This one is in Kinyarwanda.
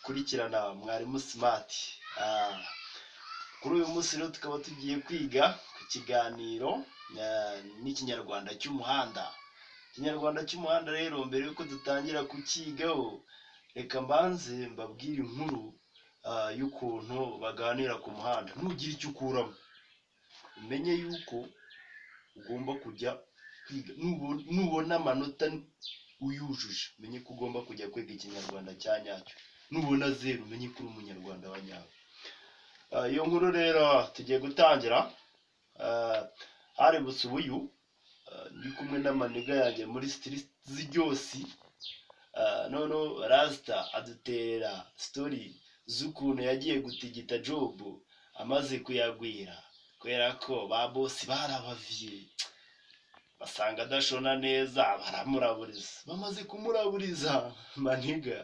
mukurikirana mwarimu Smart. Kuri uyu munsi rero tukaba tugiye kwiga ku kiganiro n'ikinyarwanda cy'umuhanda. Ikinyarwanda cy'umuhanda rero mbere yuko dutangira kukigaho, reka mbanze mbabwire inkuru y'ukuntu baganira ku muhanda. Ntugire icyo ukuramo, umenye yuko ugomba kujya kwiga. Nubona amanota uyujuje, umenye ko ugomba kujya kwiga ikinyarwanda cya nyacyo. Nubona 0, umenye ko uri umunyarwanda wa nyawe. Iyo nkuru rero tugiye gutangira. Hari Busubuyu, ndi kumwe n'amaniga yanjye muri street z'Iryosi. Noneho Rasta adutera story z'ukuntu yagiye gutigita Job amaze kuyagwira, kubera ko ba boss barabavye basanga adashona neza, baramuraburiza. Bamaze kumuraburiza maniga,